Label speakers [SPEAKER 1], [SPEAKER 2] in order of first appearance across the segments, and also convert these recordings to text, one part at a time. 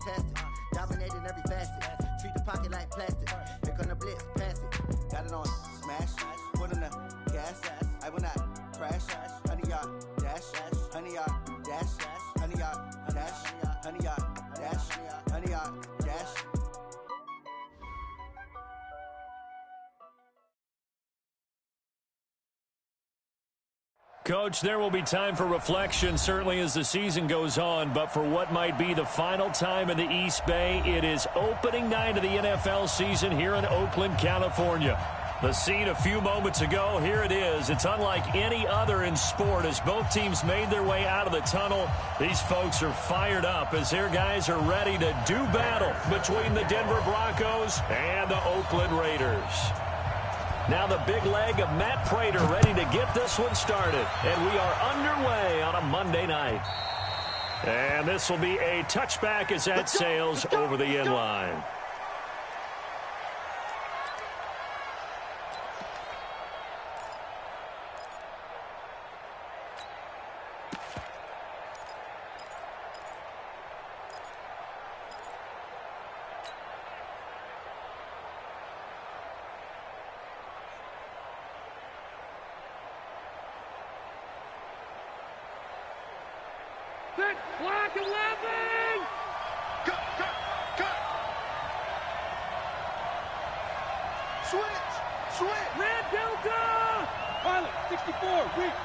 [SPEAKER 1] fantastic. Dominating every facet. Treat the pocket like plastic. Here come the blitz, pass it. Got it on smash. Put in the gas. I will not crash. 100-yard dash. 100-yard dash. 100-yard dash. 100-yard dash. 100-yard dash.
[SPEAKER 2] Coach, there will be time for reflection, certainly as the season goes on, but for what might be the final time in the East Bay, it is opening night of the NFL season here in Oakland, California. The scene a few moments ago, here it is. It's unlike any other in sport as both teams made their way out of the tunnel. These folks are fired up as their guys are ready to do battle between the Denver Broncos and the Oakland Raiders. Now the big leg of Matt Prater ready to get this one started. And we are underway on a Monday night. And this will be a touchback as that sails over the end line.
[SPEAKER 3] Black 11! Cut! Switch! Red Delta! Pilot, 64, weak.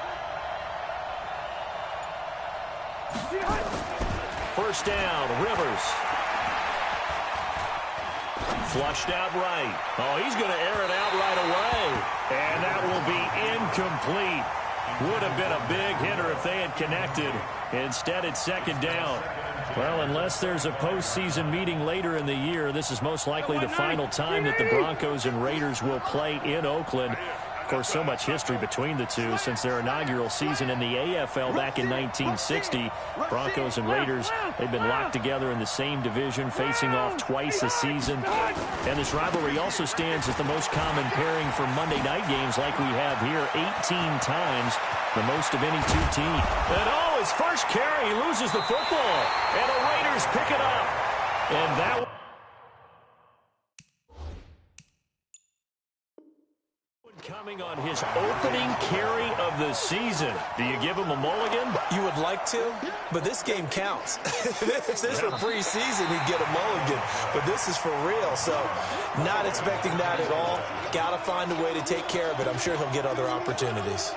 [SPEAKER 2] First down, Rivers. Flushed out right. Oh, he's going to air it out right away. And that will be incomplete. Would have been a big hitter if they had connected. Instead, it's second down. Well, unless there's a postseason meeting later in the year, this is most likely the final time that the Broncos and Raiders will play in Oakland. Of course, so much history between the two since their inaugural season in the AFL back in 1960. Broncos and Raiders, they've been locked together in the same division, facing off twice a season. And this rivalry also stands as the most common pairing for Monday night games like we have here, 18 times, the most of any two teams. And oh, his first carry, he loses the football. And the Raiders pick it up. And that coming on his opening carry of the season. Do you give him a mulligan?
[SPEAKER 4] You would like to, but this game counts. If this were preseason, he'd get a mulligan, but this is for real, so not expecting that at all. Got to find a way to take care of it. I'm sure he'll get other opportunities.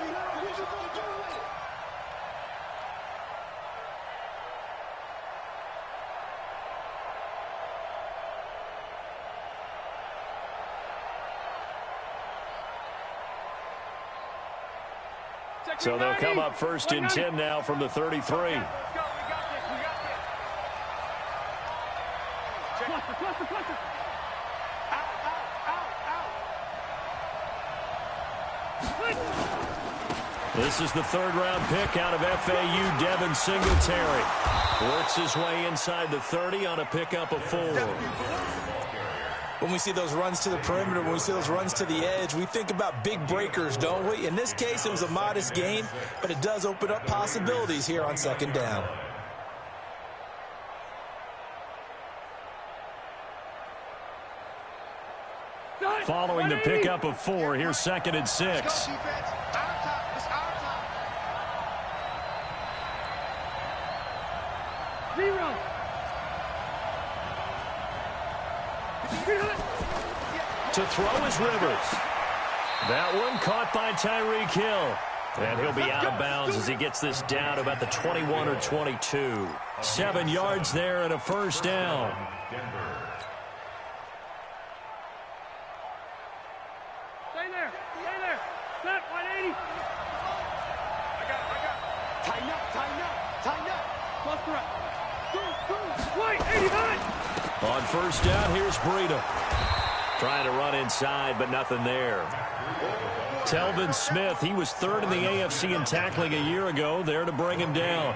[SPEAKER 2] So they'll come up first and 10 now from the 33. This is the third-round pick out of FAU, Devin Singletary. Works his way inside the 30 on a pickup of 4.
[SPEAKER 4] When we see those runs to the perimeter, when we see those runs to the edge, we think about big breakers, don't we? In this case, it was a modest gain, but it does open up possibilities here on second down.
[SPEAKER 2] Following the pickup of 4, here's second and 6. To throw is Rivers. That one caught by Tyreek Hill. And he'll be out of bounds as he gets this down about the 21 or 22. 7 yards there and a first down.
[SPEAKER 3] Stay there. Set 180. I got. Tighten up. Cluster up. Go. Wait, 89.
[SPEAKER 2] On first down, here's Breida. Trying to run inside, but nothing there. Telvin Smith, he was third in the AFC in tackling a year ago, there to bring him down.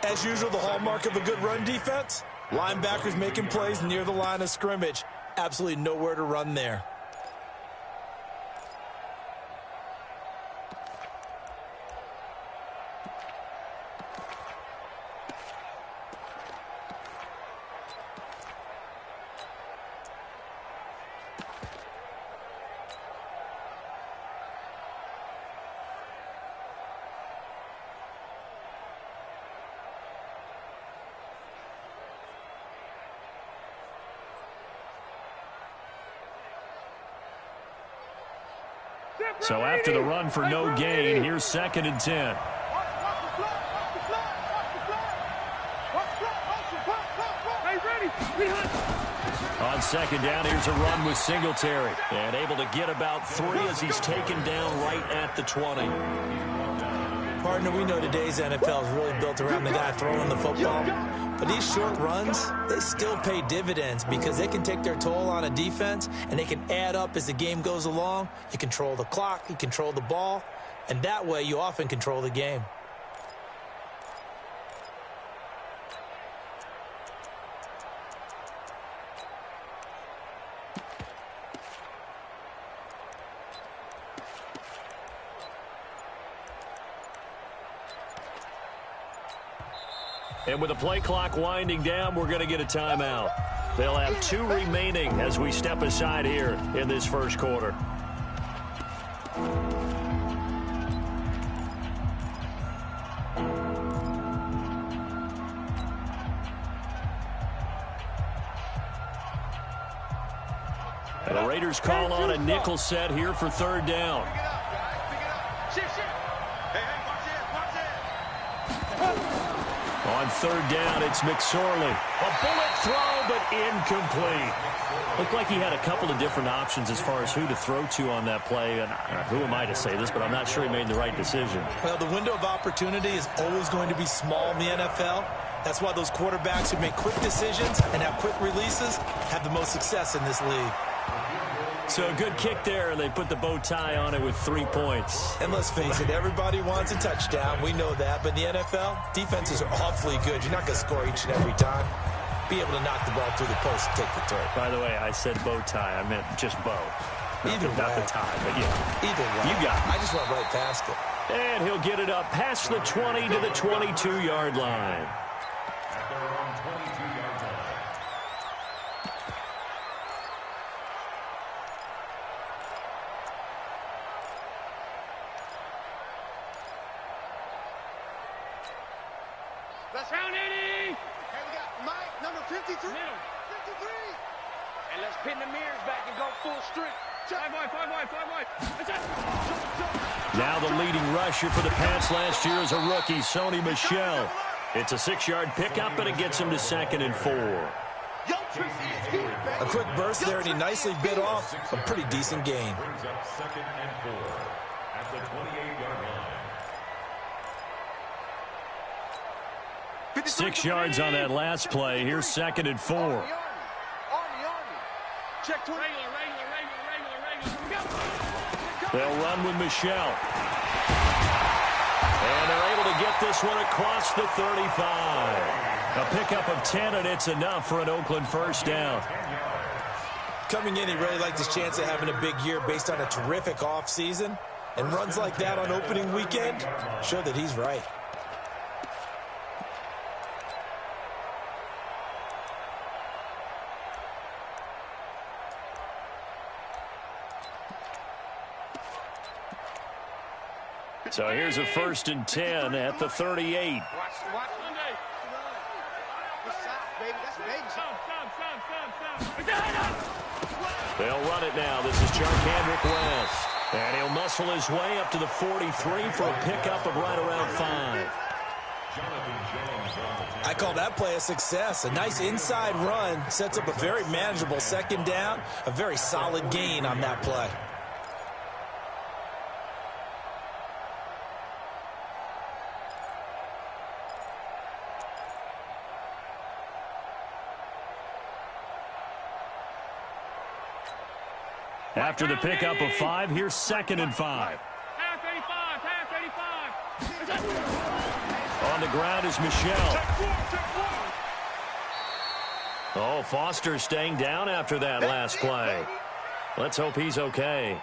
[SPEAKER 4] As usual, the hallmark of a good run defense, linebackers making plays near the line of scrimmage. Absolutely nowhere to run there.
[SPEAKER 2] So after the run for no gain, here's 2nd and 10. On 2nd down, here's a run with Singletary. And able to get about 3 as he's taken down right at the 20.
[SPEAKER 4] Partner, we know today's NFL is really built around the guy throwing the football. But these short runs, they still pay dividends because they can take their toll on a defense, and they can add up as the game goes along. You control the clock, you control the ball, and that way you often control the game.
[SPEAKER 2] And with the play clock winding down, we're going to get a timeout. They'll have 2 remaining as we step aside here in this first quarter. And the Raiders call on a nickel set here for 3rd down. On 3rd down, it's McSorley. A bullet throw, but incomplete. Looked like he had a couple of different options as far as who to throw to on that play. And who am I to say this, but I'm not sure he made the right decision.
[SPEAKER 4] Well, the window of opportunity is always going to be small in the NFL. That's why those quarterbacks who make quick decisions and have quick releases have the most success in this league.
[SPEAKER 2] So a good kick there, and they put the bow tie on it with 3 points.
[SPEAKER 4] And let's face it, everybody wants a touchdown. We know that. But in the NFL, defenses are awfully good. You're not going to score each and every time. Be able to knock the ball through the post and take the throw.
[SPEAKER 2] By the way, I said bow tie. I meant just bow. Not the tie, but yeah.
[SPEAKER 4] Either way.
[SPEAKER 2] You got it.
[SPEAKER 4] I just went right past it.
[SPEAKER 2] And he'll get it up past the 20 to the 22-yard line.
[SPEAKER 3] Let's round 80.
[SPEAKER 1] Hey, we got Mike, number 53.
[SPEAKER 3] Middle.
[SPEAKER 1] 53.
[SPEAKER 3] And let's pin the mirrors back and go full strength. 5 wide. That's it.
[SPEAKER 2] Now the leading rusher for the Pats last year is a rookie, Sony Michel. It's a 6-yard pickup, and it gets him to 2nd and 4.
[SPEAKER 4] A quick burst there, and he nicely bit off a pretty decent gain.
[SPEAKER 5] Brings up 2nd and 4 at the 28-yard line.
[SPEAKER 2] 6 yards on that last play. Here's 2nd and 4.
[SPEAKER 3] Army. Check 20. Regular.
[SPEAKER 2] They'll run with Michel. And they're able to get this one across the 35. A pickup of 10, and it's enough for an Oakland 1st down.
[SPEAKER 4] Coming in, he really liked his chance of having a big year based on a terrific offseason. And runs like that on opening weekend show that he's right.
[SPEAKER 2] So here's a 1st and 10 at the 38.
[SPEAKER 3] Watch Sunday.
[SPEAKER 2] They'll run it now. This is Charkandrick West. And he'll muscle his way up to the 43 for a pickup of right around 5.
[SPEAKER 4] I call that play a success. A nice inside run sets up a very manageable 2nd down. A very solid gain on that play.
[SPEAKER 2] After the pickup of 5, here's 2nd and 5.
[SPEAKER 3] Half 85.
[SPEAKER 2] On the ground is Michel. Oh, Foster staying down after that last play. Let's hope he's okay.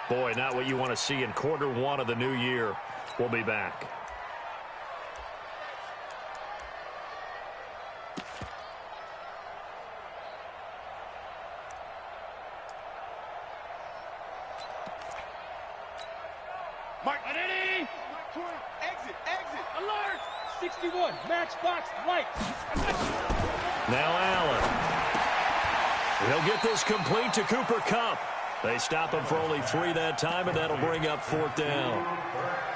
[SPEAKER 2] Boy, not what you want to see in quarter 1 of the new year. We'll be back.
[SPEAKER 3] Mark Identity. Exit. Alert. 61. Matchbox light.
[SPEAKER 2] Now Allen. He'll get this complete to Cooper Kupp. They stop him for only 3 that time, and that'll bring up 4th down.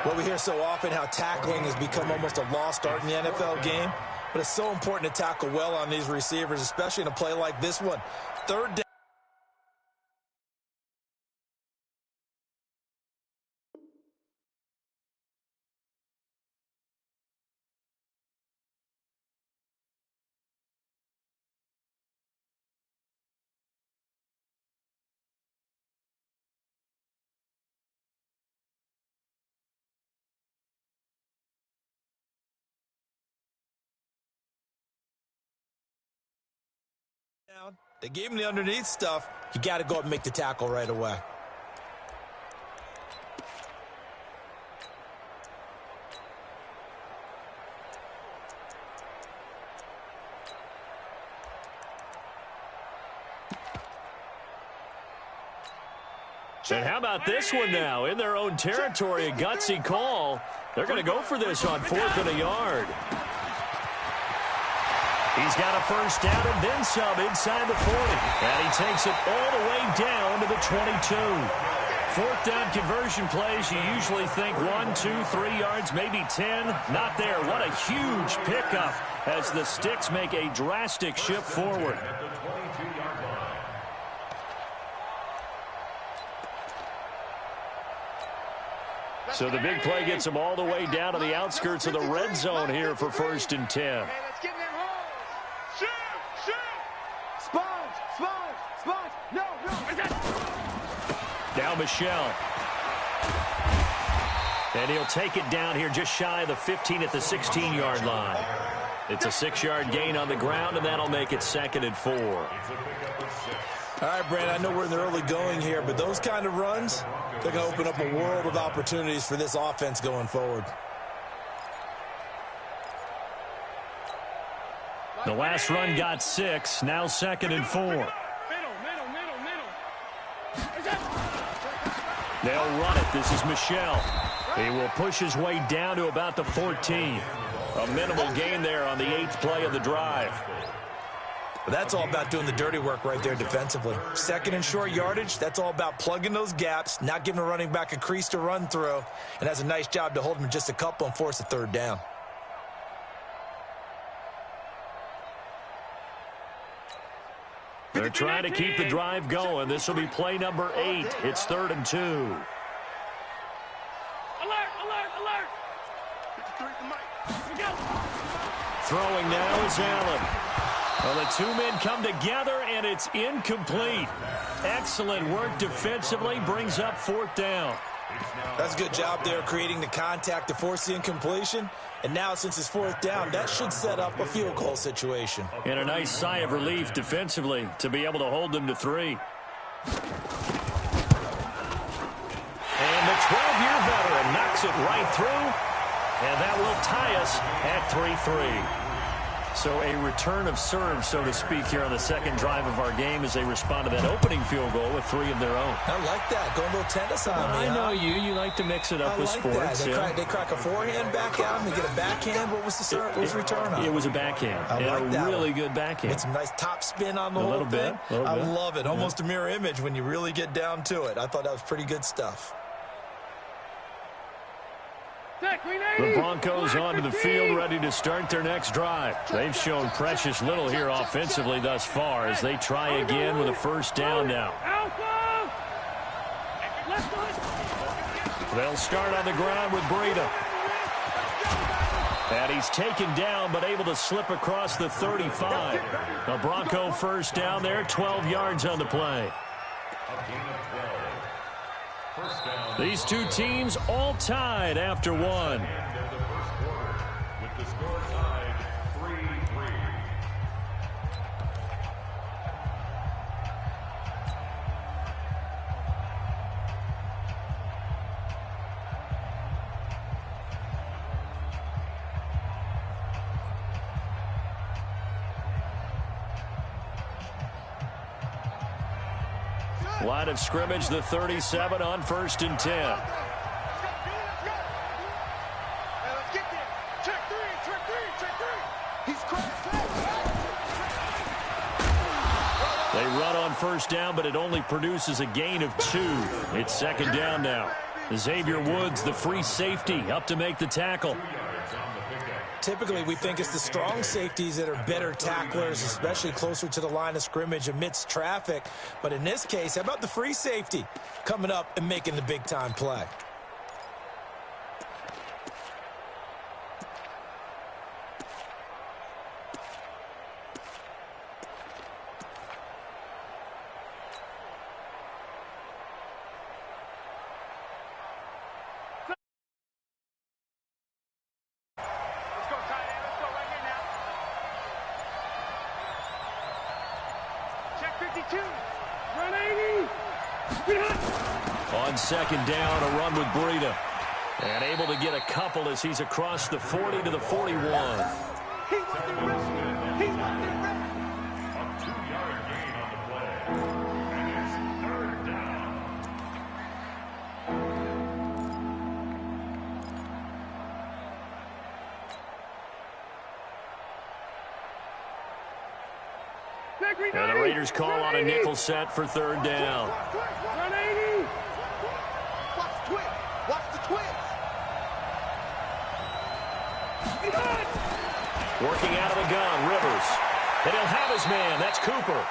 [SPEAKER 4] Well, we hear so often how tackling has become almost a lost art in the NFL game, but it's so important to tackle well on these receivers, especially in a play like this one. 3rd down. They gave him the underneath stuff. You got to go up and make the tackle right away.
[SPEAKER 2] And how about this one now? In their own territory, a gutsy call. They're going to go for this on 4th and a yard. He's got a 1st down and then some inside the 40. And he takes it all the way down to the 22. 4th down conversion plays, you usually think 1, 2, 3 yards, maybe 10. Not there. What a huge pickup as the Sticks make a drastic shift forward. So the big play gets them all the way down to the outskirts of the red zone here for 1st and 10. Now Michelle. And he'll take it down here just shy of the 15 at the 16-yard line. It's a 6-yard gain on the ground, and that'll make it 2nd and 4.
[SPEAKER 4] All right, Brandon, I know we're in the early going here, but those kind of runs, they're going to open up a world of opportunities for this offense going forward.
[SPEAKER 2] The last run got 6, now 2nd and 4. They'll run it. This is Michelle. He will push his way down to about the 14. A minimal gain there on the 8th play of the drive.
[SPEAKER 4] But that's all about doing the dirty work right there defensively. 2nd and short yardage, that's all about plugging those gaps, not giving a running back a crease to run through, and has a nice job to hold him just a couple and force a 3rd down.
[SPEAKER 2] They're trying to keep the drive going. This will be play number 8. It's 3rd and 2.
[SPEAKER 3] Alert, alert, alert.
[SPEAKER 2] Throwing now is Allen. Well, the 2 men come together, and it's incomplete. Excellent work defensively, brings up 4th down.
[SPEAKER 4] That's a good job there creating the contact to force the incompletion. And now, since it's 4th down, that should set up a field goal situation.
[SPEAKER 2] And a nice sigh of relief defensively to be able to hold them to 3. And the 12-year veteran knocks it right through. And that will tie us at 3-3. So a return of serve, so to speak, here on the 2nd drive of our game as they respond to that opening field goal with 3 of their own.
[SPEAKER 4] I like that. Going a little tennis on me.
[SPEAKER 2] I know you. You like to mix it up with sports.
[SPEAKER 4] They crack a forehand back out and they get a backhand. What was the serve? What was the return on?
[SPEAKER 2] It was a backhand.
[SPEAKER 4] I like that.
[SPEAKER 2] Really good backhand.
[SPEAKER 4] Get some nice top spin on the whole thing. I love it. Almost a mirror image when you really get down to it. I thought that was pretty good stuff.
[SPEAKER 2] The Broncos onto the field, ready to start their next drive. They've shown precious little here offensively thus far as they try again with a 1st down now. They'll start on the ground with Breida. And he's taken down but able to slip across the 35. A Bronco 1st down there, 12 yards on the play. These 2 teams all tied after 1. Line of scrimmage, the 37 on 1st and 10. They run on first down, but it only produces a gain of 2. It's second down now. Xavier Woods, the free safety, up to make the tackle.
[SPEAKER 4] Typically, we think it's the strong safeties that are better tacklers, especially closer to the line of scrimmage amidst traffic. But in this case, how about the free safety coming up and making the big-time play?
[SPEAKER 2] On second down, a run with Breida. And able to get a couple as he's across the 40 to the 41.
[SPEAKER 3] He wasn't ready. He wasn't ready.
[SPEAKER 5] A 2-yard gain on the play. And it's third down.
[SPEAKER 2] And the Raiders call on a nickel set for third down.
[SPEAKER 3] Run 80. Watch the twist. Watch the twist.
[SPEAKER 2] Working out of the gun, Rivers. And he'll have his man. That's Cooper.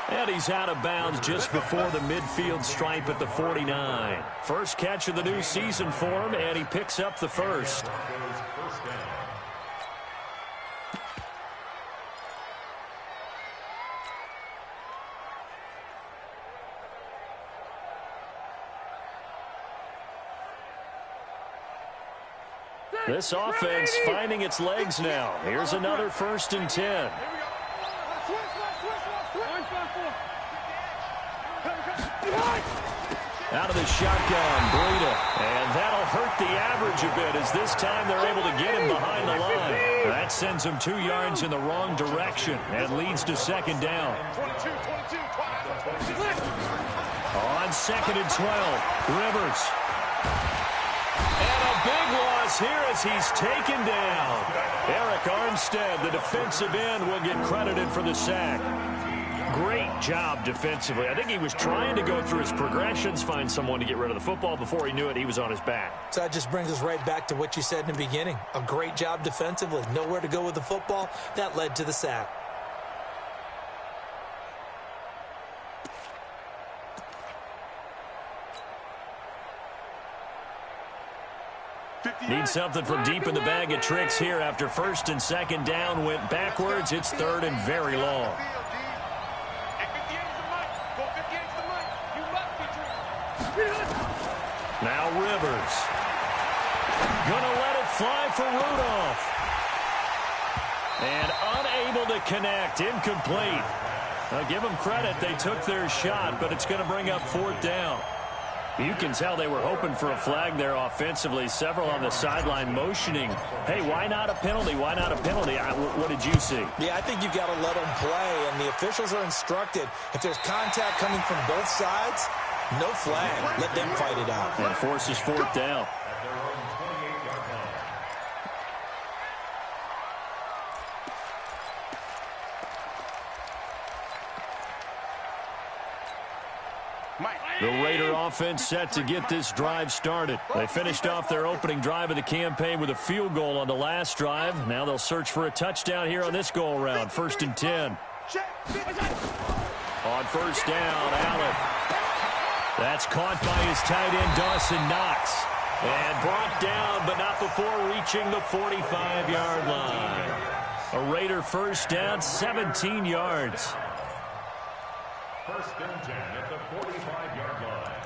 [SPEAKER 2] And he's out of bounds just before the midfield stripe at the 49. First catch of the new season for him, and he picks up the first. This offense finding its legs now. Here's another 1st and 10. Out of the shotgun, Breida. And that'll hurt the average a bit as this time they're able to get him behind the line. That sends him 2 yards in the wrong direction and leads to second down. On second and 12, Rivers. And a big loss here as he's taken down. Eric Armstead, the defensive end, will get credited for the sack. Great job defensively. I think he was trying to go through his progressions, find someone to get rid of the football. Before he knew it, he was on his back.
[SPEAKER 4] So that just brings us right back to what you said in the beginning. A great job defensively. Nowhere to go with the football. That led to the sack.
[SPEAKER 2] Need something from deep in the bag of tricks here after first and second down went backwards. It's third and very long. Now Rivers. Gonna let it fly for Rudolph. And unable to connect. Incomplete. Now give them credit. They took their shot, but it's going to bring up 4th down. You can tell they were hoping for a flag there offensively. Several on the sideline motioning, hey, why not a penalty? Why not a penalty? What did you see?
[SPEAKER 4] Yeah, I think you've got to let them play, and the officials are instructed. If there's contact coming from both sides, no flag. Let them fight it out.
[SPEAKER 2] And forces 4th down. The Raider offense set to get this drive started. They finished off their opening drive of the campaign with a field goal on the last drive. Now they'll search for a touchdown here on this go-around. 1st and 10. On first down, Allen. That's caught by his tight end, Dawson Knox. And brought down, but not before reaching the 45-yard line. A Raider first down, 17 yards.
[SPEAKER 5] 1st and 10 at the 45-yard line.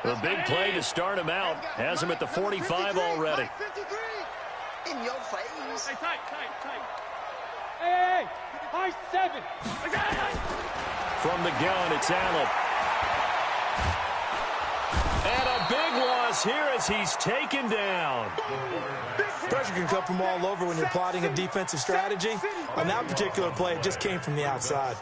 [SPEAKER 2] The big play to start him out. Has him at the 45 already.
[SPEAKER 1] In your face.
[SPEAKER 3] Hey, tight. Hey, high 7.
[SPEAKER 2] From the gun, it's Allen. And a big loss here as he's taken down.
[SPEAKER 4] Pressure can come from all over when you're plotting a defensive strategy. On that particular play, it just came from the outside.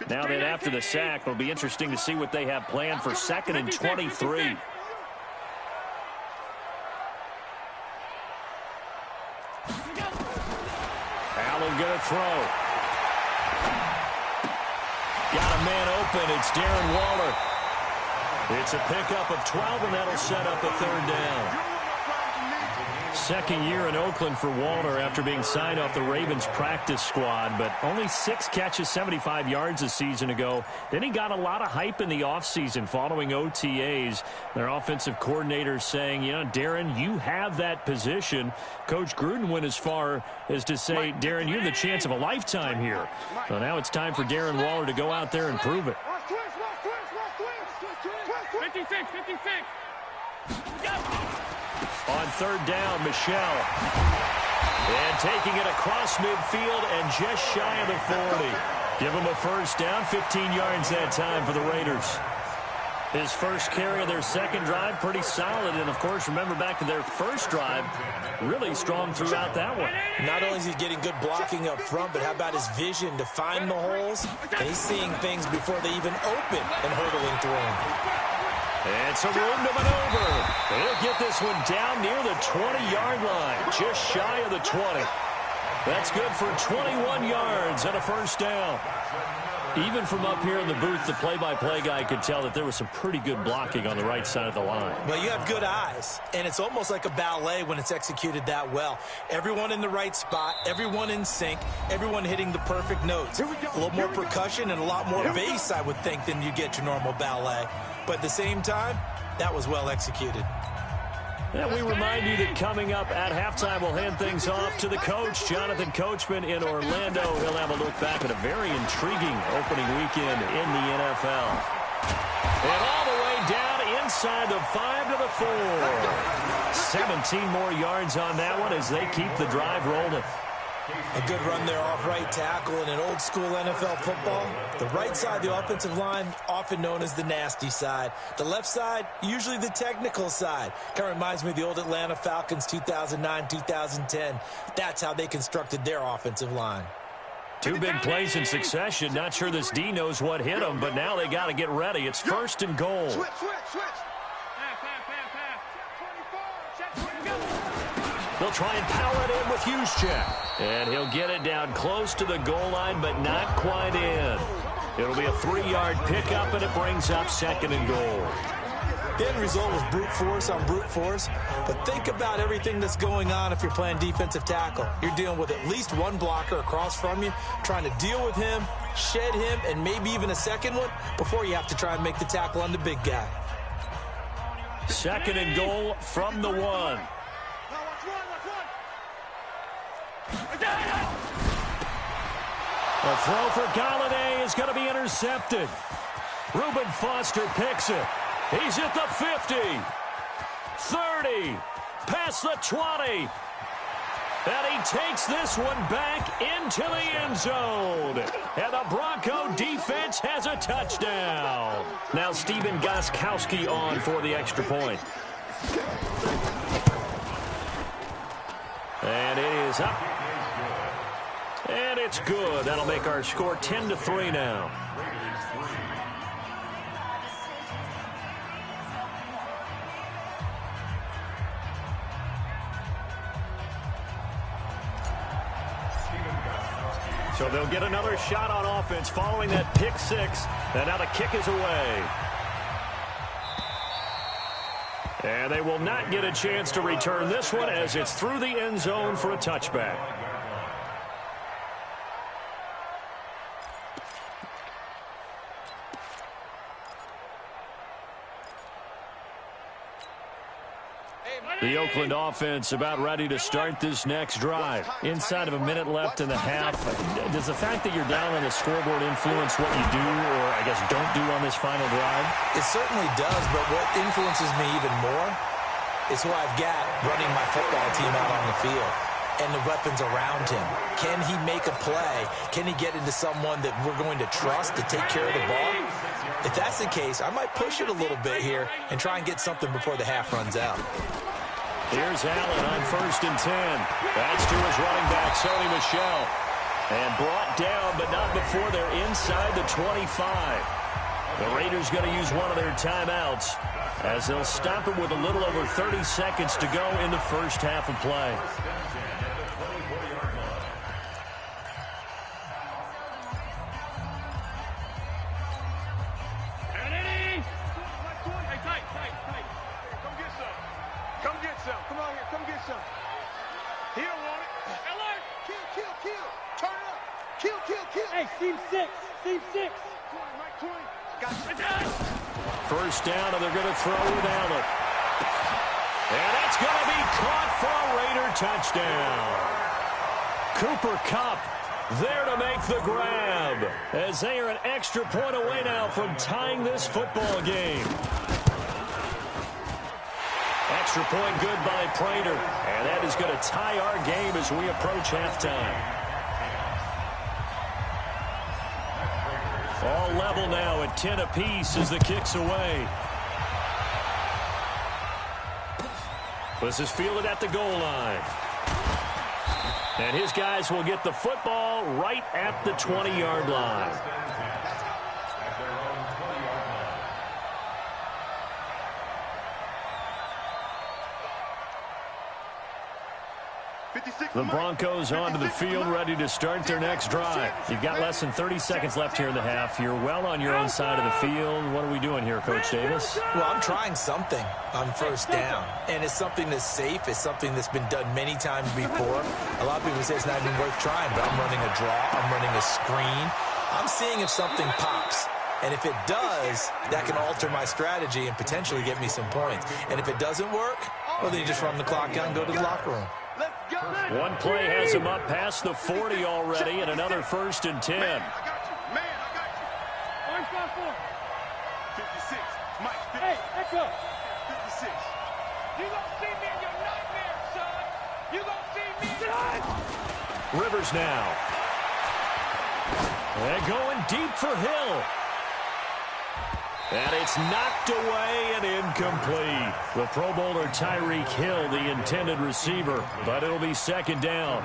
[SPEAKER 2] Now then, after the sack, it'll be interesting to see what they have planned for 2nd and 23. Allen going to throw. Got a man open. It's Darren Waller. It's a pickup of 12, and that'll set up a 3rd down. 2nd year in Oakland for Waller after being signed off the Ravens practice squad, but only 6 catches, 75 yards a season ago. Then he got a lot of hype in the offseason following OTAs. Their offensive coordinator saying, you know, Darren, you have that position. Coach Gruden went as far as to say, Darren, you have the chance of a lifetime here. So now it's time for Darren Waller to go out there and prove it.
[SPEAKER 3] 56.
[SPEAKER 2] On 3rd down, Michelle. And taking it across midfield and just shy of the 40. Give him a 1st down, 15 yards that time for the Raiders. His first carry of their 2nd drive, pretty solid. And, of course, remember back to their first drive, really strong throughout that one.
[SPEAKER 4] Not only is he getting good blocking up front, but how about his vision to find the holes? And he's seeing things before they even open and hurdling through them.
[SPEAKER 2] And some room to maneuver. He'll get this one down near the 20-yard line, just shy of the 20. That's good for 21 yards and a 1st down. Even from up here in the booth, the play-by-play guy could tell that there was some pretty good blocking on the right side of the line.
[SPEAKER 4] Well, you have good eyes, and it's almost like a ballet when it's executed that well. Everyone in the right spot, everyone in sync, everyone hitting the perfect notes. A little more percussion and a lot more bass, I would think, than you get your normal ballet. But at the same time, that was well executed.
[SPEAKER 2] And we remind you that coming up at halftime, we'll hand things off to the coach, Jonathan Coachman in Orlando. He'll have a look back at a very intriguing opening weekend in the NFL. And all the way down inside the 5 to the 4. 17 more yards on that one as they keep the drive rolling.
[SPEAKER 4] A good run there off right tackle in an old-school NFL football. The right side, the offensive line, often known as the nasty side. The left side, usually the technical side. Kind of reminds me of the old Atlanta Falcons 2009-2010. That's how they constructed their offensive line.
[SPEAKER 2] 2 big plays in succession. Not sure this D knows what hit them, but now they got to get ready. It's 1st and goal.
[SPEAKER 3] Switch.
[SPEAKER 2] They'll try and power it in with Juszczyk. And he'll get it down close to the goal line, but not quite in. It'll be a 3-yard pickup, and it brings up 2nd and goal.
[SPEAKER 4] The end result was brute force on brute force. But think about everything that's going on if you're playing defensive tackle. You're dealing with at least one blocker across from you, trying to deal with him, shed him, and maybe even a second one before you have to try and make the tackle on the big guy.
[SPEAKER 2] 2nd and goal from the 1. A throw for Galladay is going to be intercepted. Reuben Foster picks it. He's at the 50, 30, past the 20. And he takes this one back into the end zone. And the Bronco defense has a touchdown. Now Stephen Gostkowski on for the extra point. And it is up. And it's good. That'll make our score 10-3 now. So they'll get another shot on offense following that pick 6. And now the kick is away. And they will not get a chance to return this one as it's through the end zone for a touchback. The Oakland offense about ready to start this next drive. Inside of a minute left in the half. Does the fact that you're down on the scoreboard influence what you do or, I guess, don't do on this final drive?
[SPEAKER 4] It certainly does, but what influences me even more is who I've got running my football team out on the field and the weapons around him. Can he make a play? Can he get into someone that we're going to trust to take care of the ball? If that's the case, I might push it a little bit here and try and get something before the half runs out.
[SPEAKER 2] Here's Allen on 1st and 10. That's to his running back, Sony Michel. And brought down, but not before they're inside the 25. The Raiders going to use one of their timeouts as they'll stop it with a little over 30 seconds to go in the first half of play.
[SPEAKER 3] Come on here. Come get some. He don't want it. Alert! Kill. Turn it up. Kill. Hey, team 6. 20, Mike, 20. Got you.
[SPEAKER 2] First down, and they're going to throw with Allen. And that's going to be caught for a Raider touchdown. Cooper Kupp there to make the grab, as they are an extra point away now from tying this football game. Extra point good by Prater, and that is going to tie our game as we approach halftime. All level now at 10 apiece as the kick's away. This is fielded at the goal line. And his guys will get the football right at the 20-yard line. The Broncos onto the field, ready to start their next drive. You've got less than 30 seconds left here in the half. You're well on your own side of the field. What are we doing here, Coach Davis?
[SPEAKER 4] Well, I'm trying something on first down, and it's something that's safe. It's something that's been done many times before. A lot of people say it's not even worth trying, but I'm running a draw. I'm running a screen. I'm seeing if something pops. And if it does, that can alter my strategy and potentially get me some points. And if it doesn't work, well, then you just run the clock out and go to the locker room.
[SPEAKER 2] One play has him up past the 40 already, and another 1st and 10.
[SPEAKER 3] Man, I got you. Orange 5-4. 56. Mike, 56. Hey, echo. 56. You gonna see me in your nightmare, son. You gonna see me tonight.
[SPEAKER 2] Rivers now. They're going deep for Hill. And it's knocked away and incomplete. The Pro Bowler Tyreek Hill, the intended receiver, but it'll be second down.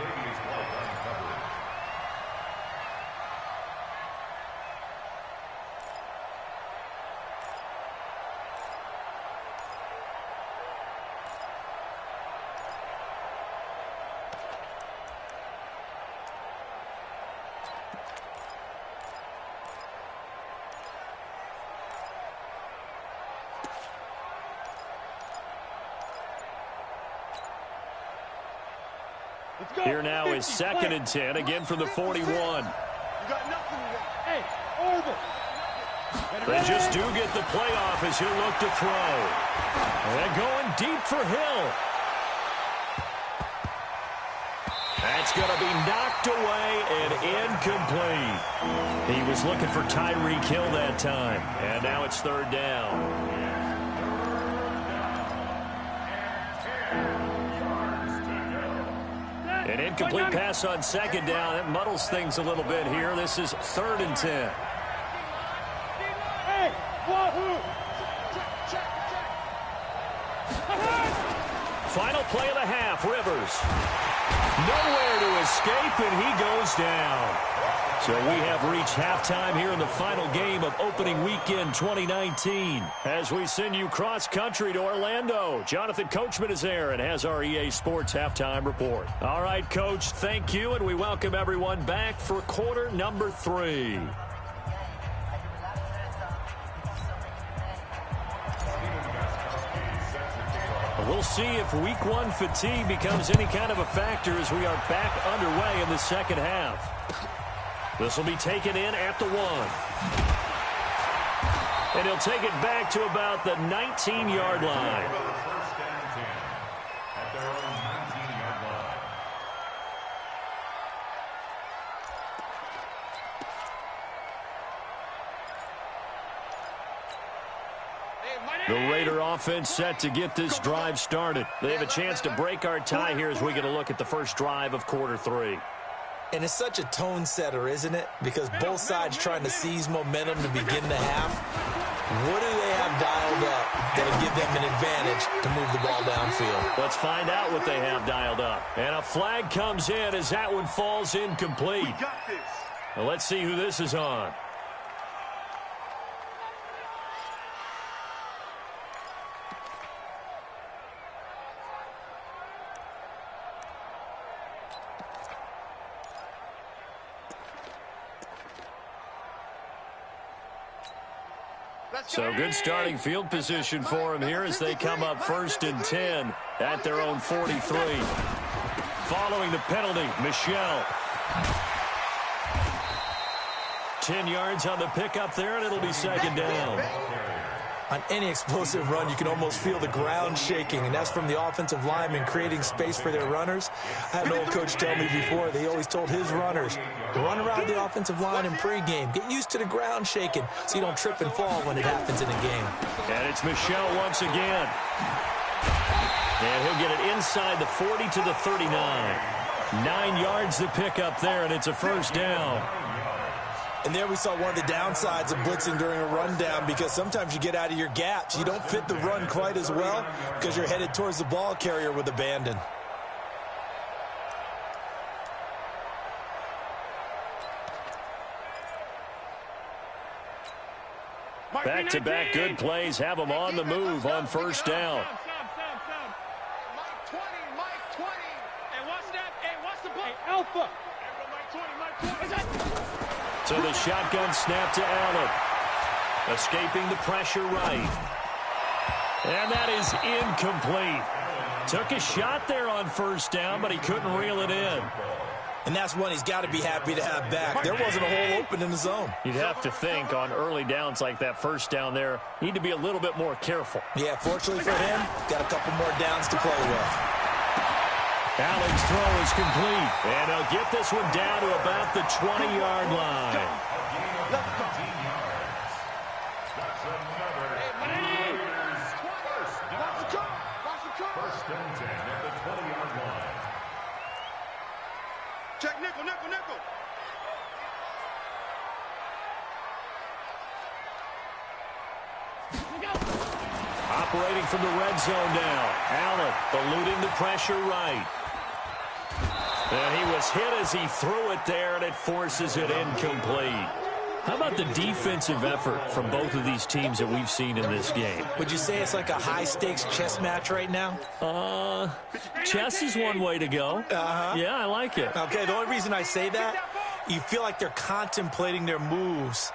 [SPEAKER 2] Here now is 2nd and 10, again from the 41.
[SPEAKER 3] Hey, over.
[SPEAKER 2] They just do get the play off as he'll look to throw. They're going deep for Hill. That's going to be knocked away and incomplete. He was looking for Tyreek Hill that time, and now it's 3rd down. An incomplete pass on 2nd down. That muddles things a little bit here. This is 3rd and 10.
[SPEAKER 3] Hey, wahoo!
[SPEAKER 2] Final play of the half, Rivers. Nowhere to escape, and he goes down. So we have reached halftime here in the final game of opening weekend 2019. As we send you cross-country to Orlando, Jonathan Coachman is there and has our EA Sports halftime report. All right, Coach, thank you, and we welcome everyone back for quarter number 3. We'll see if week 1 fatigue becomes any kind of a factor as we are back underway in the second half. This will be taken in at the 1. And he'll take it back to about the 19-yard line.
[SPEAKER 5] First down and 10 at their own 19-yard line.
[SPEAKER 2] The Raider offense set to get this drive started. They have a chance to break our tie here as we get a look at the first drive of quarter 3.
[SPEAKER 4] And it's such a tone setter, isn't it? Because both sides trying to seize momentum to begin the half. What do they have dialed up that'll give them an advantage to move the ball downfield.
[SPEAKER 2] Let's find out what they have dialed up. And a flag comes in as that one falls incomplete.
[SPEAKER 3] We got this.
[SPEAKER 2] Well, let's see who this is on. So good starting field position for them here as they come up 1st and 10 at their own 43. Following the penalty, Michelle. 10 yards on the pickup there, and it'll be 2nd down.
[SPEAKER 4] On any explosive run, you can almost feel the ground shaking, and that's from the offensive linemen creating space for their runners. I had an old coach tell me before, they always told his runners, run around the offensive line in pregame. Get used to the ground shaking so you don't trip and fall when it happens in a game.
[SPEAKER 2] And it's Michelle once again. And he'll get it inside the 40 to the 39. 9 yards to pick up there, and it's a 1st down.
[SPEAKER 4] And there we saw one of the downsides of blitzing during a rundown, because sometimes you get out of your gaps. You don't fit the run quite as well because you're headed towards the ball carrier with abandon.
[SPEAKER 2] Back-to-back good plays have them on the move on 1st down.
[SPEAKER 3] Mike 20, Mike 20. And what's that? Hey, what's the ball? Hey, Alpha. Mike 20, Mike 20.
[SPEAKER 2] So the shotgun snap to Allen. Escaping the pressure right. And that is incomplete. Took a shot there on 1st down, but he couldn't reel it in.
[SPEAKER 4] And that's one he's got to be happy to have back. There wasn't a hole open in the zone.
[SPEAKER 2] You'd have to think on early downs like that 1st down there, need to be a little bit more careful.
[SPEAKER 4] Yeah, fortunately for him, got a couple more downs to play with.
[SPEAKER 2] Allen's throw is complete, and he'll get this one down to about the 20-yard line.
[SPEAKER 5] First and 10 at the 20-yard line.
[SPEAKER 3] Check nickel, nickel, nickel.
[SPEAKER 2] Operating from the red zone now. Allen eluding the pressure right. And he was hit as he threw it there, and it forces it incomplete. How about the defensive effort from both of these teams that we've seen in this game?
[SPEAKER 4] Would you say it's like a high-stakes chess match right now?
[SPEAKER 2] Chess is one way to go.
[SPEAKER 4] Uh-huh.
[SPEAKER 2] Yeah, I like it.
[SPEAKER 4] Okay, the only reason I say that, you feel like they're contemplating their moves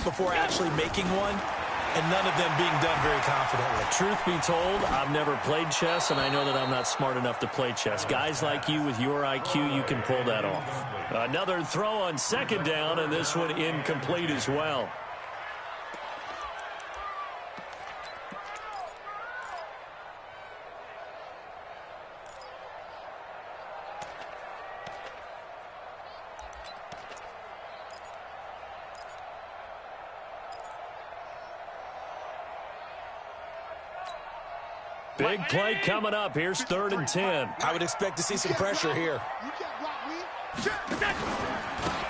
[SPEAKER 4] before actually making one, and none of them being done very confidently.
[SPEAKER 2] Truth be told, I've never played chess, and I know that I'm not smart enough to play chess. Guys like you with your IQ, you can pull that off. Another throw on 2nd down, and this one incomplete as well. Big play coming up. Here's 3rd and 10.
[SPEAKER 4] I would expect to see some pressure here.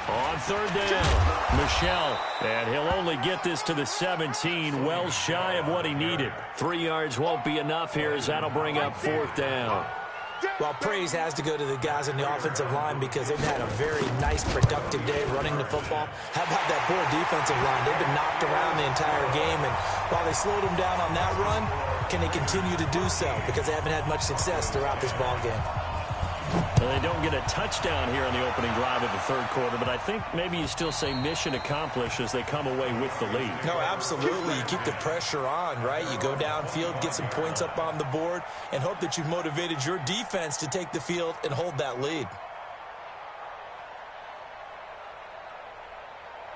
[SPEAKER 2] On 3rd down, Michelle. And he'll only get this to the 17, well shy of what he needed. 3 yards won't be enough here as that'll bring up 4th down.
[SPEAKER 4] Well, praise has to go to the guys on the offensive line because they've had a very nice, productive day running the football. How about that poor defensive line? They've been knocked around the entire game, and while they slowed them down on that run, can they continue to do so? Because they haven't had much success throughout this ball game.
[SPEAKER 2] Well, they don't get a touchdown here on the opening drive of the 3rd quarter, but I think maybe you still say mission accomplished as they come away with the lead.
[SPEAKER 4] No, absolutely. You keep the pressure on, right? You go downfield, get some points up on the board, and hope that you've motivated your defense to take the field and hold that lead.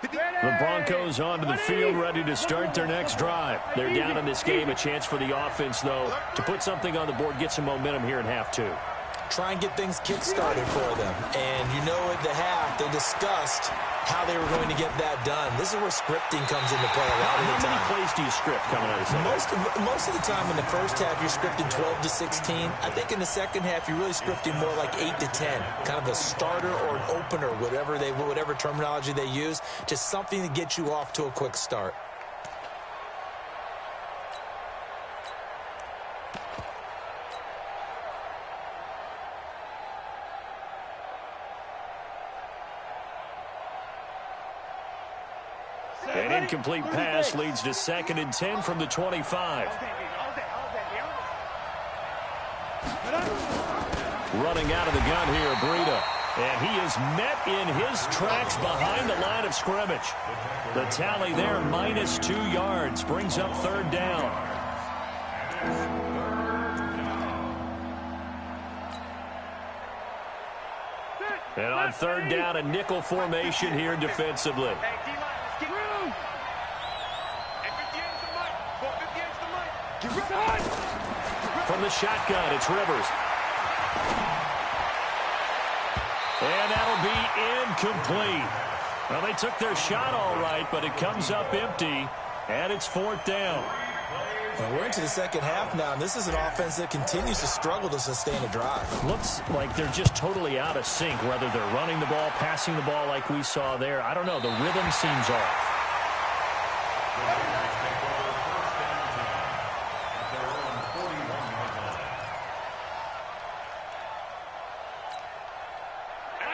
[SPEAKER 2] The Broncos onto the field, ready to start their next drive. They're down in this game. A chance for the offense, though, to put something on the board, get some momentum here in half 2.
[SPEAKER 4] Try and get things kick-started for them. And you know at the half, they discussed how they were going to get that done. This is where scripting comes into play a lot of the time.
[SPEAKER 2] How many plays do you script coming out of the
[SPEAKER 4] Most of the time in the first half, you're scripting 12 to 16. I think in the second half, you're really scripting more like 8 to 10. Kind of a starter or an opener, whatever terminology they use. Just something to get you off to a quick start.
[SPEAKER 2] An incomplete pass leads to 2nd and 10 from the 25. Running out of the gun here, Breida. And he is met in his tracks behind the line of scrimmage. The tally there, -2 yards, brings up 3rd down. And on 3rd down, a nickel formation here defensively. From the shotgun, it's Rivers. And that'll be incomplete. Well, they took their shot all right, but it comes up empty, and it's 4th down.
[SPEAKER 4] Well, we're into the 2nd half now, and this is an offense that continues to struggle to sustain a drive.
[SPEAKER 2] Looks like they're just totally out of sync, whether they're running the ball, passing the ball like we saw there. I don't know. The rhythm seems off.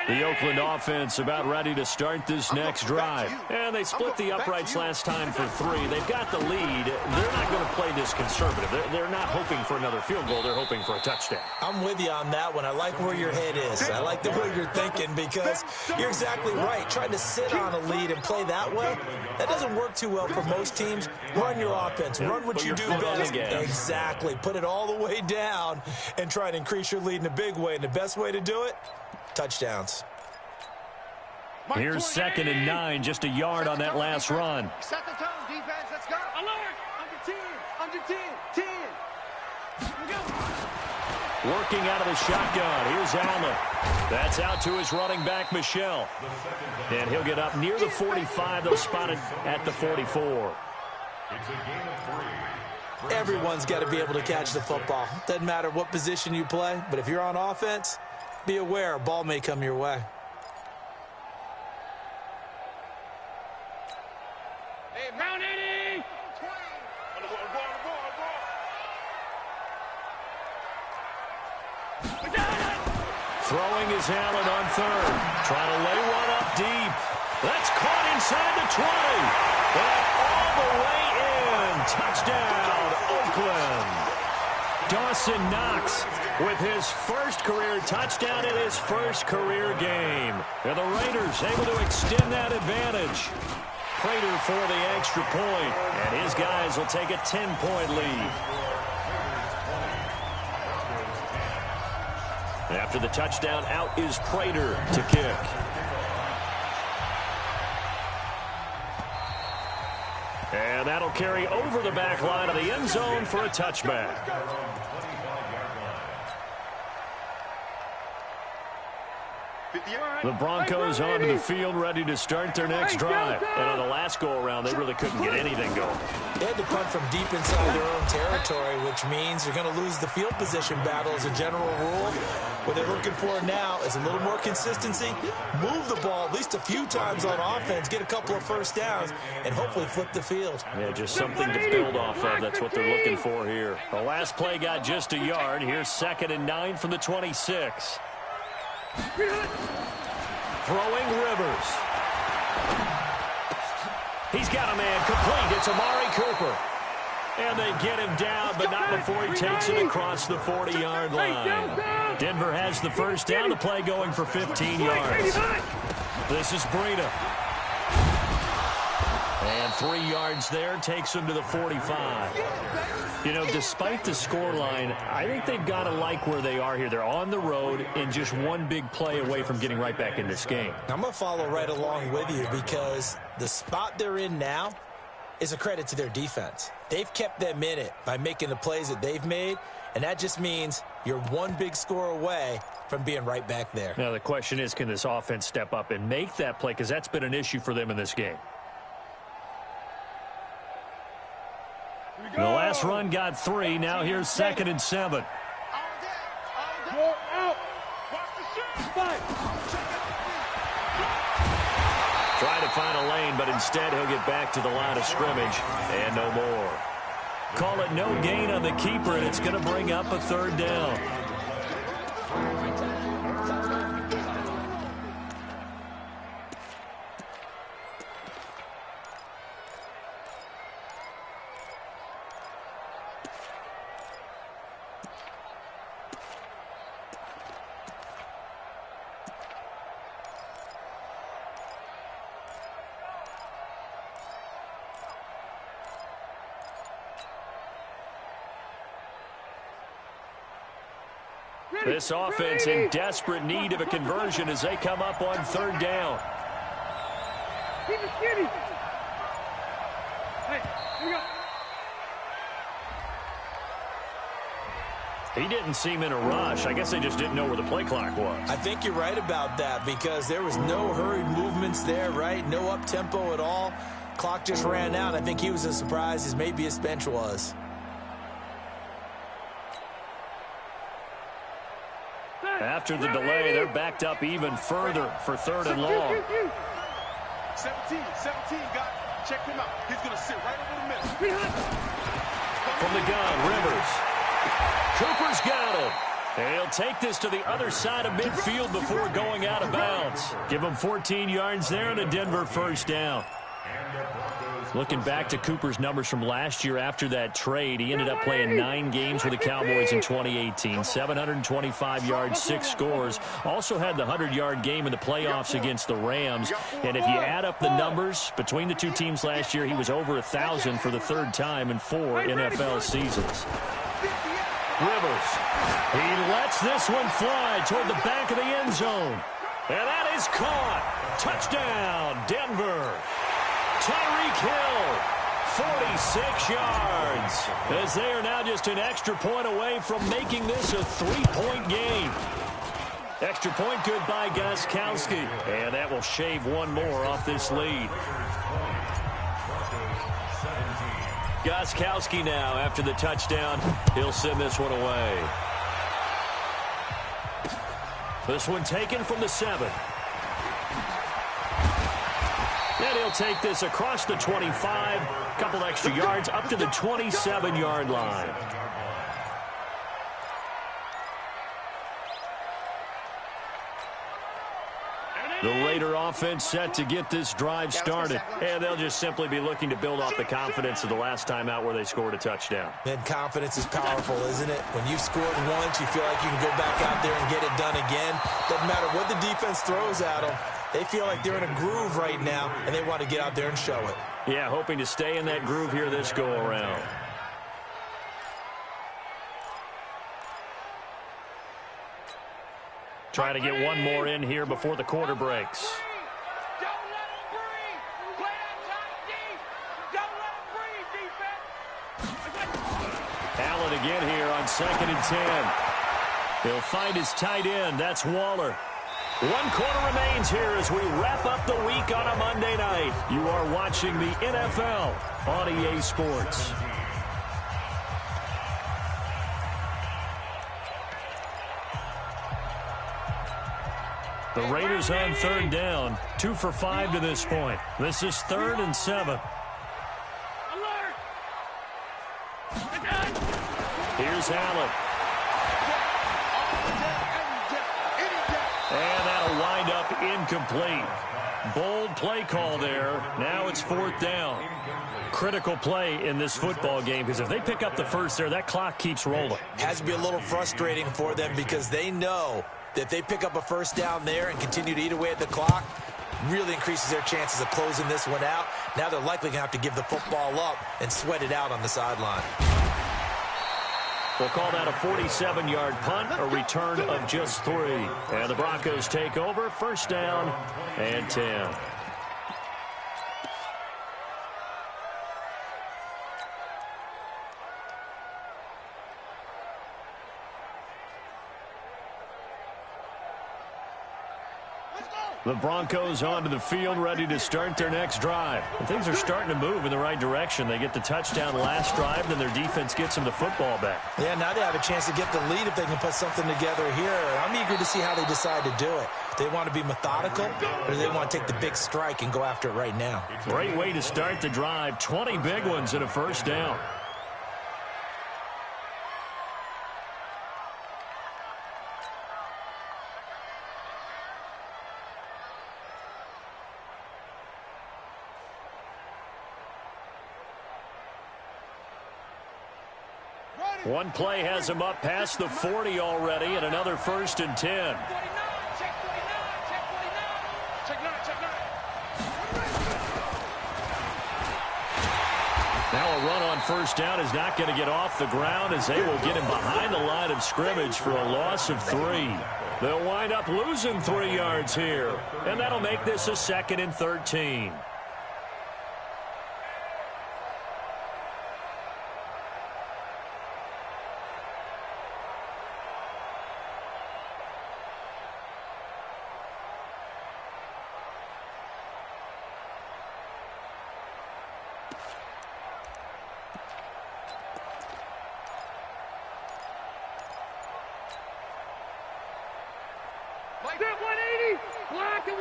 [SPEAKER 2] The Oakland offense about ready to start this next drive. And they split the uprights last time for 3. They've got the lead. They're not going to play this conservative. They're not hoping for another field goal. They're hoping for a touchdown.
[SPEAKER 4] I'm with you on that one. I like where your head is. I like the way you're thinking because you're exactly right. Trying to sit on a lead and play that way, that doesn't work too well for most teams. Run your offense. Run what you do best. Exactly. Put it all the way down and try and increase your lead in a big way. And the best way to do it? Touchdowns.
[SPEAKER 2] Here's 2nd and 9, just a yard on that last run.
[SPEAKER 3] Set the tone, defense. Let's go. Alert. Under 10. 10. Here we go.
[SPEAKER 2] Working out of the shotgun. Here's Allen. That's out to his running back, Michelle. And he'll get up near the 45. They'll spot it at the 44.
[SPEAKER 5] It's a gain of 3.
[SPEAKER 4] Everyone's got to be able to catch the football. Doesn't matter what position you play, but if you're on offense, be aware a ball may come your way.
[SPEAKER 3] Hey, Mount 80!
[SPEAKER 2] Throwing is Allen on 3rd. Trying to lay one up deep. That's caught inside the 20. And all the way in. Touchdown, Oakland. Dawson Knox with his first career touchdown in his first career game. And the Raiders able to extend that advantage. Prater for the extra point, and his guys will take a 10-point lead. After the touchdown, out is Prater to kick. And that'll carry over the back line of the end zone for a touchback. The Broncos onto the field ready to start their next drive. And on the last go-around, they really couldn't get anything going.
[SPEAKER 4] They had to punt from deep inside their own territory, which means you're going to lose the field position battle as a general rule. What they're looking for now is a little more consistency, move the ball at least a few times on offense, get a couple of first downs, and hopefully flip the field.
[SPEAKER 2] Yeah, just something to build off of. That's what they're looking for here. The last play got just a yard. Here's 2nd and 9 from the 26. Throwing Rivers. He's got a man complete. It's Amari Cooper. And they get him down, but not before he takes it across the 40-yard line. Denver has the first down. The play going for 15 yards. This is Breida. And 3 yards there takes him to the 45. You know, despite the scoreline, I think they've got to like where they are here. They're on the road and just one big play away from getting right back in this game.
[SPEAKER 4] I'm going to follow right along with you because the spot they're in now is a credit to their defense. They've kept them in it by making the plays that they've made, and that just means you're one big score away from being right back there.
[SPEAKER 2] Now, the question is, can this offense step up and make that play? Because that's been an issue for them in this game. The last run got 3. Now here's 2nd and 7. Trying to find a lane, but instead he'll get back to the line of scrimmage and no more. Call it no gain on the keeper, and it's going to bring up a 3rd down. This offense in desperate need of a conversion as they come up on third down.
[SPEAKER 3] Keep it skinny. Hey, here we go.
[SPEAKER 2] He didn't seem in a rush. I guess they just didn't know where the play clock was.
[SPEAKER 4] I think you're right about that because there was no hurried movements there, right? No up-tempo at all. Clock just ran out. I think he was as surprised as maybe his bench was.
[SPEAKER 2] After the delay, they're backed up even further for third and long.
[SPEAKER 3] 17 got it. Check him out. He's going to sit right over the middle.
[SPEAKER 2] From the gun, Rivers. Cooper's got it. And he'll take this to the other side of midfield before going out of bounds. Give him 14 yards there and a Denver first down. Looking back to Cooper's numbers from last year after that trade, he ended up playing 9 games with the Cowboys in 2018. 725 yards, 6 scores. Also had the 100-yard game in the playoffs against the Rams. And if you add up the numbers between the two teams last year, he was over 1,000 for the third time in 4 NFL seasons. Rivers. He lets this one fly toward the back of the end zone. And that is caught. Touchdown, Denver. Tyreek Hill, 46 yards, as they are now just an extra point away from making this a 3-point game. Extra point good by Gostkowski, and that will shave one more off this lead. Gostkowski now, after the touchdown, he'll send this one away. This one taken from the 7. And he'll take this across the 25, couple extra yards up to the 27-yard line. The Raider offense set to get this drive started. And they'll just simply be looking to build off the confidence of the last time out where they scored a touchdown.
[SPEAKER 4] And confidence is powerful, isn't it? When you've scored once, you feel like you can go back out there and get it done again. Doesn't matter what the defense throws at them. They feel like they're in a groove right now, and they want to get out there and show it.
[SPEAKER 2] Yeah, hoping to stay in that groove here this go-around. Trying to get one more in here before the quarter breaks.
[SPEAKER 3] Don't let him breathe. Play outside deep. Don't let him breathe, defense.
[SPEAKER 2] Allen again here on 2nd and 10. He'll find his tight end. That's Waller. 1 quarter remains here as we wrap up the week on a Monday night. You are watching the NFL on EA Sports. The Raiders on third down. 2 for 5 to this point. This is 3rd and 7.
[SPEAKER 3] Alert.
[SPEAKER 2] Here's Allen. And that'll wind up incomplete. Bold play call there. Now it's 4th down. Critical play in this football game because if they pick up the first there, that clock keeps rolling.
[SPEAKER 4] Has to be a little frustrating for them because they know that if they pick up a first down there and continue to eat away at the clock, really increases their chances of closing this one out. Now they're likely going to have to give the football up and sweat it out on the sideline.
[SPEAKER 2] We'll call that a 47-yard punt, a return of just 3. And the Broncos take over, 1st down and 10. The Broncos onto the field, ready to start their next drive. And things are starting to move in the right direction. They get the touchdown last drive, then their defense gets them the football back.
[SPEAKER 4] Yeah, now they have a chance to get the lead if they can put something together here. I'm eager to see how they decide to do it. Do they want to be methodical, or do they want to take the big strike and go after it right now?
[SPEAKER 2] Great way to start the drive. 20 big ones and a 1st down. One play has him up past the 40 already, and another 1st and 10.
[SPEAKER 3] Check 49. Check 49. Check 9.
[SPEAKER 2] Now a run on first down is not going to get off the ground as they will get him behind the line of scrimmage for a loss of 3. They'll wind up losing 3 yards here, and that'll make this a 2nd and 13.
[SPEAKER 3] Step 180, block 11.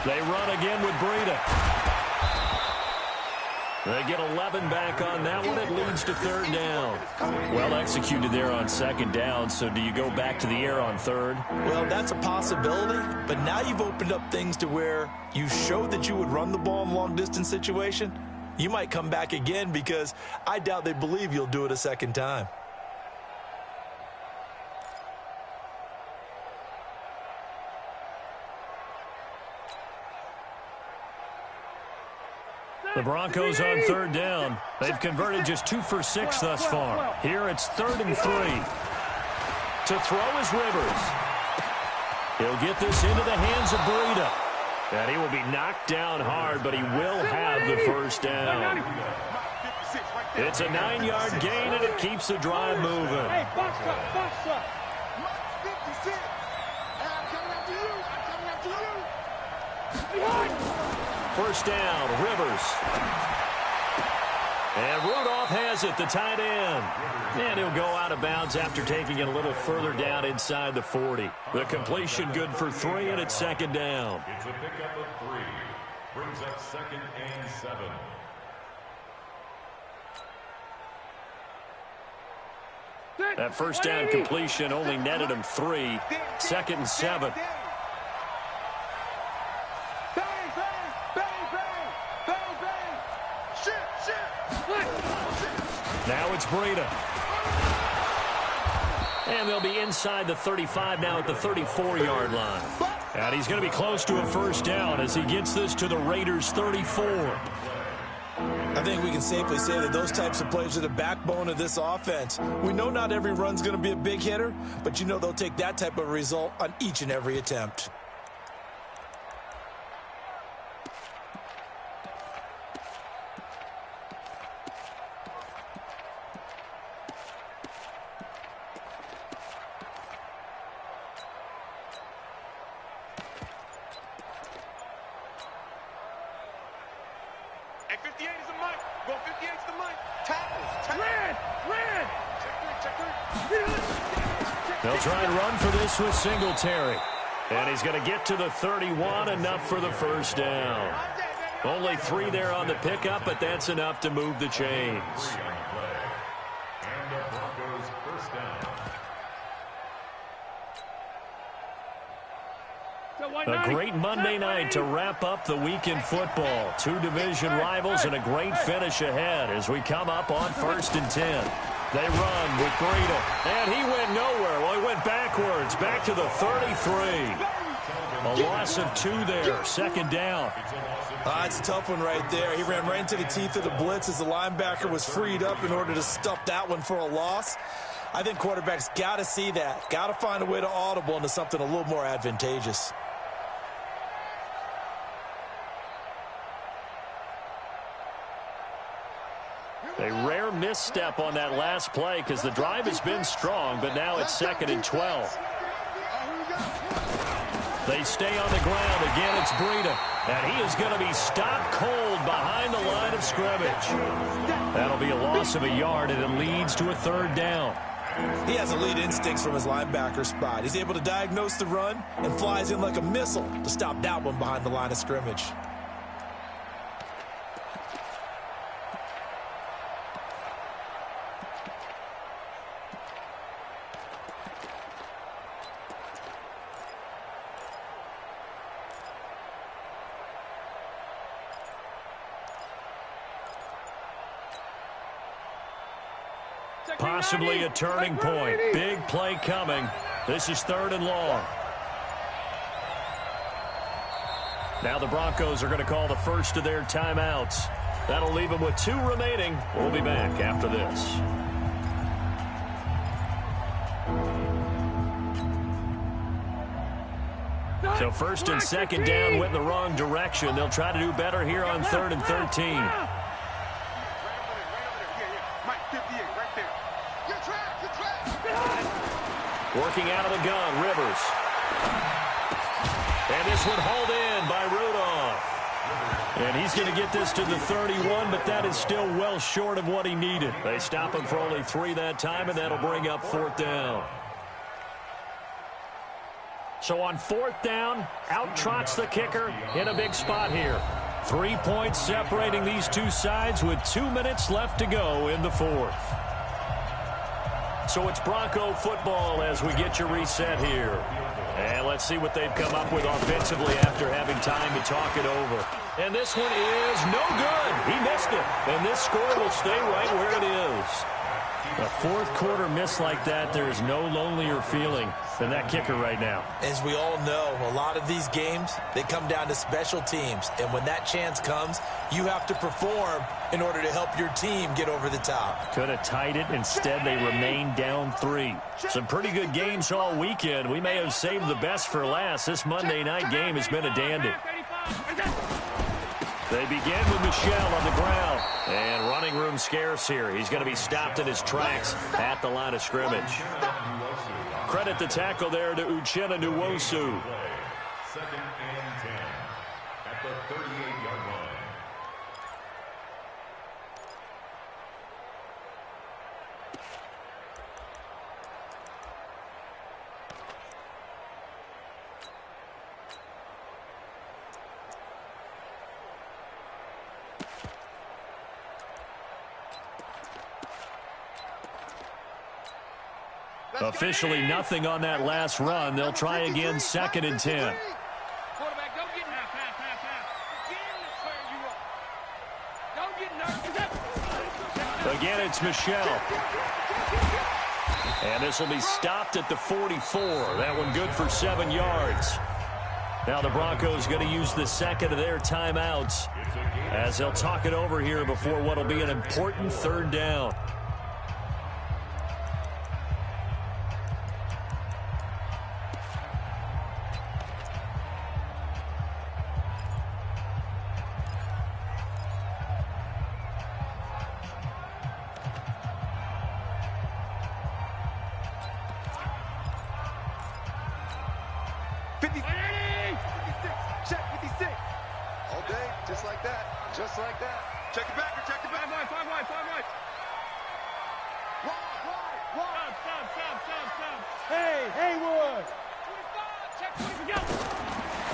[SPEAKER 2] They run again with Breida. They get 11 back on that one. It leads to 3rd down. Well executed there on 2nd down, so do you go back to the air on 3rd?
[SPEAKER 4] Well, that's a possibility, but now you've opened up things to where you showed that you would run the ball in long-distance situation. You might come back again because I doubt they believe you'll do it a 2nd time.
[SPEAKER 2] The Broncos on 3rd down. They've converted just 2 for 6 thus far. Here it's 3rd and 3. To throw is Rivers. He'll get this into the hands of Breida. And he will be knocked down hard, but he will have the first down. It's a 9-yard gain, and it keeps the drive moving.
[SPEAKER 3] Hey, box up, box up.
[SPEAKER 2] First down, Rivers. And Rudolph has it, the tight end. And he'll go out of bounds after taking it a little further down inside the 40. The completion good for 3, and it's 2nd down.
[SPEAKER 5] It's a pickup of 3. Brings up 2nd and 7.
[SPEAKER 2] That first down completion only netted him 3. 2nd and 7. Now it's Breida. And they'll be inside the 35 now at the 34-yard line. And he's going to be close to a first down as he gets this to the Raiders' 34.
[SPEAKER 4] I think we can safely say that those types of plays are the backbone of this offense. We know not every run's going to be a big hitter, but you know they'll take that type of result on each and every attempt.
[SPEAKER 3] Hey, 58 is the mic. Go 58 is the mic. Tackles. Red.
[SPEAKER 2] They'll try and run for this with Singletary. And he's going to get to the 31, enough for the first down. Only 3 there on the pickup, but that's enough to move the chains.
[SPEAKER 5] And the Broncos first down.
[SPEAKER 2] A great Monday night to wrap up the week in football. 2 division rivals and a great finish ahead as we come up on 1st and 10. They run with Breida, and he went nowhere. Well, he went backwards, back to the 33. A loss of 2 there, 2nd down.
[SPEAKER 4] It's a tough one right there. He ran right into the teeth of the blitz as the linebacker was freed up in order to stuff that one for a loss. I think quarterbacks got to see that. Got to find a way to audible into something a little more advantageous.
[SPEAKER 2] A rare misstep on that last play because the drive has been strong, but now it's 2nd and 12. They stay on the ground. Again, it's Breida. And he is going to be stopped cold behind the line of scrimmage. That'll be a loss of a yard, and it leads to a 3rd down.
[SPEAKER 4] He has elite instincts from his linebacker spot. He's able to diagnose the run and flies in like a missile to stop that one behind the line of scrimmage.
[SPEAKER 2] Possibly a turning point. Big play coming. This is 3rd and long. Now the Broncos are going to call the first of their timeouts. That'll leave them with 2 remaining. We'll be back after this. So first and second down went in the wrong direction. They'll try to do better here on 3rd and 13. Working out of the gun, Rivers. And this one hauled in by Rudolph. And he's going to get this to the 31, but that is still well short of what he needed. They stop him for only 3 that time, and that'll bring up 4th down. So on 4th down, out trots the kicker in a big spot here. 3 points separating these two sides with 2 minutes left to go in the 4th. So it's Bronco football as we get you reset here. And let's see what they've come up with offensively after having time to talk it over. And this one is no good. He missed it. And this score will stay right where it is. A 4th quarter miss like that, there is no lonelier feeling than that kicker right now. As we all know, a lot of these games, they come down to special teams. And when that chance comes, you have to perform in order to help your team get over the top. Could have tied it. Instead, they remain down 3. Some pretty good games all weekend. We may have saved the best for last. This Monday night game has been a dandy. They begin with Michel on the ground. And running room scarce here. He's going to be stopped in his tracks at the line of scrimmage. Credit the tackle there to Uchenna Nwosu.
[SPEAKER 5] 2nd and 10 at the 38-yard line.
[SPEAKER 2] Officially nothing on that last run. They'll try again 2nd and 10. Again, it's Michel. And this will be stopped at the 44. That one good for 7 yards. Now the Broncos going to use the second of their timeouts as they'll talk it over here before what will be an important 3rd down.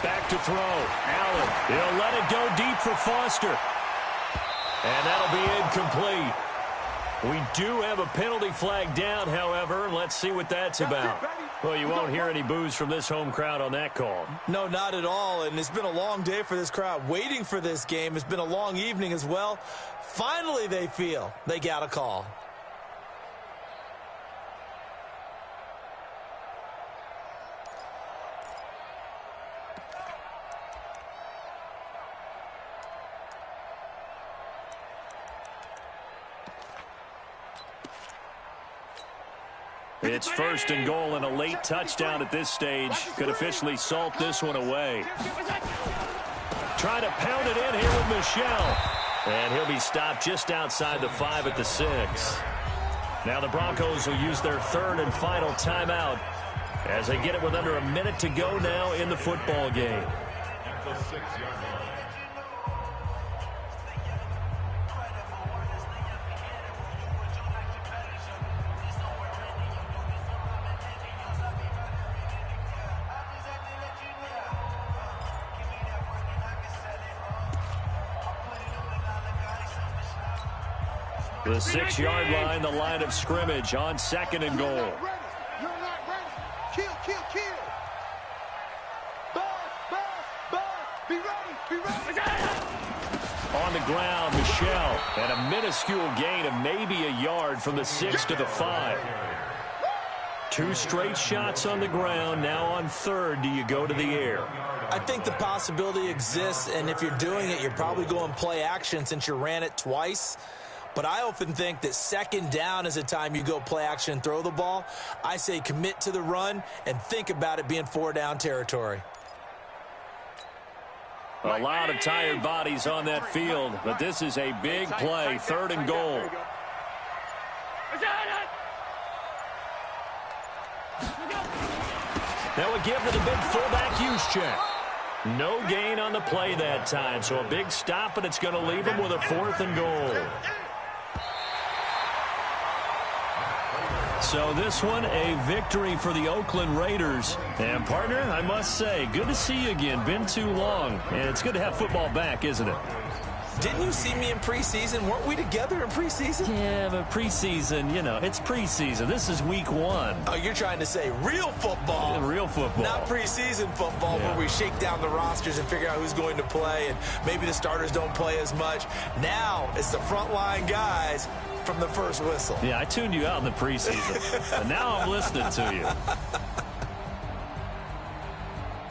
[SPEAKER 2] Back to throw. Allen. He'll let it go deep for Foster. And that'll be incomplete. We do have a penalty flag down, however. Let's see what that's about. Well, you won't hear any boos from this home crowd on that call.
[SPEAKER 4] No, not at all. And it's been a long day for this crowd waiting for this game. It's been a long evening as well. Finally, they feel they got a call.
[SPEAKER 2] It's 1st and goal, and a late touchdown at this stage could officially salt this one away. Trying to pound it in here with Michel. And he'll be stopped just outside the 5 at the 6. Now the Broncos will use their 3rd and final timeout as they get it with under a minute to go now in the football game.
[SPEAKER 5] At the 6-yard line.
[SPEAKER 2] The 6-yard line, the line of scrimmage on 2nd and goal.
[SPEAKER 3] You're not ready. Kill, kill, kill. Buzz. Be ready.
[SPEAKER 2] On the ground, Michel. And a minuscule gain of maybe a yard from the 6 to the 5. 2 straight shots on the ground. Now on 3rd, do you go to the air?
[SPEAKER 4] I think the possibility exists, and if you're doing it, you're probably going play action since you ran it twice. But I often think that 2nd down is a time you go play action and throw the ball. I say commit to the run and think about it being 4-down territory.
[SPEAKER 2] A lot of tired bodies on that field, but this is a big play, 3rd and goal. That would give to the big fullback use check. No gain on the play that time, so a big stop, and it's going to leave him with a 4th and goal. So this one, a victory for the Oakland Raiders. And, partner, I must say, good to see you again. Been too long. And it's good to have football back, isn't it?
[SPEAKER 4] Didn't you see me in preseason? Weren't we together in preseason?
[SPEAKER 2] Yeah, but preseason, you know, it's preseason. This is week 1.
[SPEAKER 4] Oh, you're trying to say real football.
[SPEAKER 2] Yeah, real football.
[SPEAKER 4] Not preseason football where we shake down the rosters and figure out who's going to play, and maybe the starters don't play as much. Now it's the frontline guys from the first whistle.
[SPEAKER 2] Yeah, I tuned you out in the preseason, but now I'm listening to you.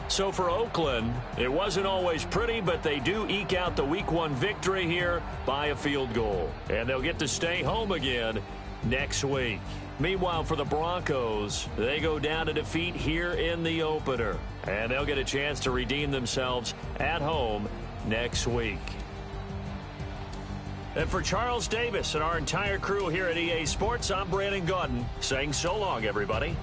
[SPEAKER 2] So for Oakland, it wasn't always pretty, but they do eke out the Week 1 victory here by a field goal. And they'll get to stay home again next week. Meanwhile, for the Broncos, they go down to defeat here in the opener. And they'll get a chance to redeem themselves at home next week. And for Charles Davis and our entire crew here at EA Sports, I'm Brandon Gaudin saying so long, everybody.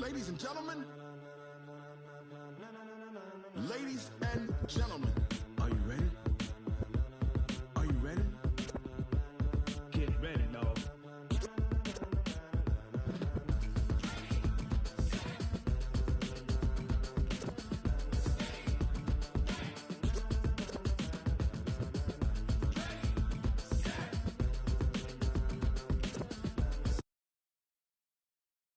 [SPEAKER 6] Ladies and gentlemen, ladies and gentlemen,